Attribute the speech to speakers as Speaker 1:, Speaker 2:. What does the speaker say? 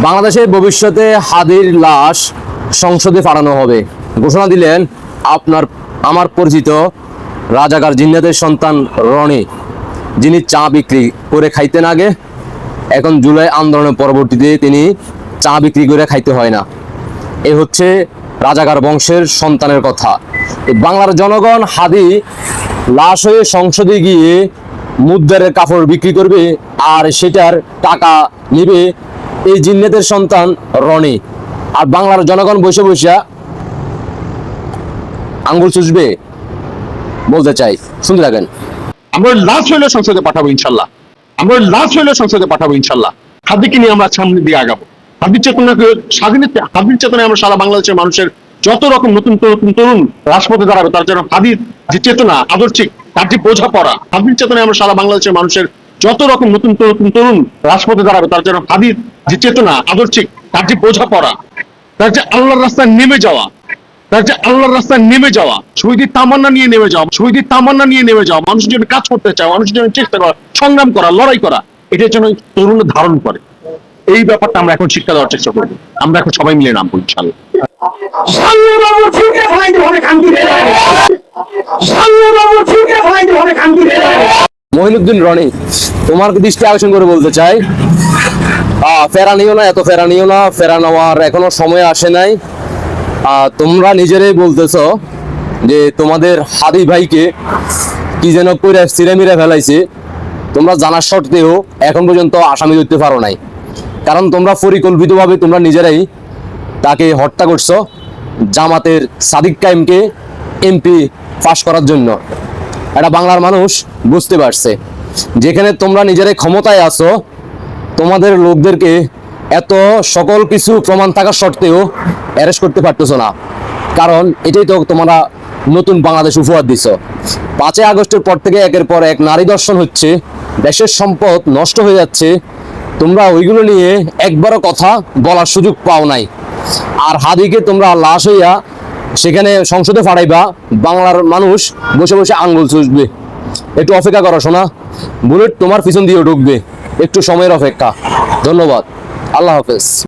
Speaker 1: বাংলাদেশে ভবিষ্যতে হাদির লাশ সংসদে পাঠানো হবে ঘোষণা দিলেন আমার পরিচিত রাজাকার জিন্নাতের সন্তান রনি, যিনি চা বিক্রি করে খাইতেন আগে। এখন জুলাই আন্দোলনের পরবর্তীতে তিনি চা বিক্রি করে খাইতে হয় না। এ হচ্ছে রাজাকার বংশের সন্তানের কথা। বাংলার জনগণ হাদি লাশ হয়ে সংসদে গিয়ে মুদ্রারের কাপড় বিক্রি করবে আর সেটার টাকা নিবে এই জিন্নাতের সন্তান রনি। আর বাংলার জনগণ বসে বসে আঙ্গুল চুষবে। বলতে চাই, শুনতে থাকেন।
Speaker 2: আমরা লাশ হইলে সংসদে পাঠাবো ইনশাল্লাহ। আমরা লাশ হইলে সংসদে পাঠাবো ইনশাল্লাহ। হাদিকে নিয়ে আমরা সামনের দিকে আগাবো। হাদির চেতনাকে হাদির চেতনায় আমরা সারা বাংলাদেশের মানুষের যত রকম নতুন নতুন তরুণ রাজপথে দাঁড়াবে, তার জন্য হাদির যে চেতনা আদর্শিক, তার যে বোঝাপড়া, হাদির চেতনায় আমরা সারা বাংলাদেশের মানুষের যত রকম নতুন নতুন তরুণ রাজপথে দাঁড়াবে, তার জন্য হাদির যে চেতনা আদর্শিক, তার যে বোঝাপড়া, তার যে আল্লাহর রাস্তায় নেমে যাওয়া, তার যে আল্লাহর রাস্তায় নেমে যাওয়া, শহীদের তামান্না নিয়ে নেমে যাওয়া, শহীদের তামান্না নিয়ে নেমে যাওয়া, মানুষের জন্য কাজ করতে চায়, মানুষের জন্য চেষ্টা করা, সংগ্রাম করা, লড়াই করা, এটার জন্য তরুণ ধারণ করে। এই ব্যাপারটা আমরা এখন শিক্ষা দেওয়ার চেষ্টা করবো। আমরা এখন সবাই মিলে নামবো ইনশাল্লাহ।
Speaker 1: মহিনুদ্দিন রনি, তোমার দৃষ্টি আকর্ষণ করে বলতে চাই, ফেরা নিও না, এত ফেরা নিও না। ফেরা নেওয়ার এখনো সময় আসে নাই। তোমরা নিজেরাই বলতেছ যে তোমাদের হাদি ভাইকে কি যেন করে ছিঁড়ে মিরে ফেলাইছে। তোমরা জানার সত্ত্বেও এখন পর্যন্ত আসামি ধরতে পারো নাই, কারণ তোমরা পরিকল্পিতভাবে তোমরা নিজেরাই তাকে হত্যা করছো জামাতের সাদিক কায়েমকে এমপি পাস করার জন্য। এটা বাংলার মানুষ বুঝতে পারছে। যেখানে তোমরা নিজেরাই ক্ষমতায় আছো, তোমাদের লোকদেরকে এত সকল কিছু প্রমাণ থাকা সত্ত্বেও অ্যারেস্ট করতে পারতেছো না, কারণ এটাই তো তোমরা নতুন বাংলাদেশ উপহার দিছ। 5ই আগস্টের পর থেকে একের পর এক নারী দর্শন হচ্ছে, দেশের সম্পদ নষ্ট হয়ে যাচ্ছে। তোমরা ওইগুলো নিয়ে একবারও কথা বলার সুযোগ পাও নাই। আর হাদিকে তোমরা লাশ হইয়া সেখানে সংসদে ফাড়াইবা, বাংলার মানুষ বসে বসে আঙ্গুল চুষবে। একটু অপেক্ষা করো শোনা, বুলেট তোমার পিছন দিয়ে ঢুকবে, একটু সময়ের অপেক্ষা। ধন্যবাদ, আল্লাহ হাফেজ।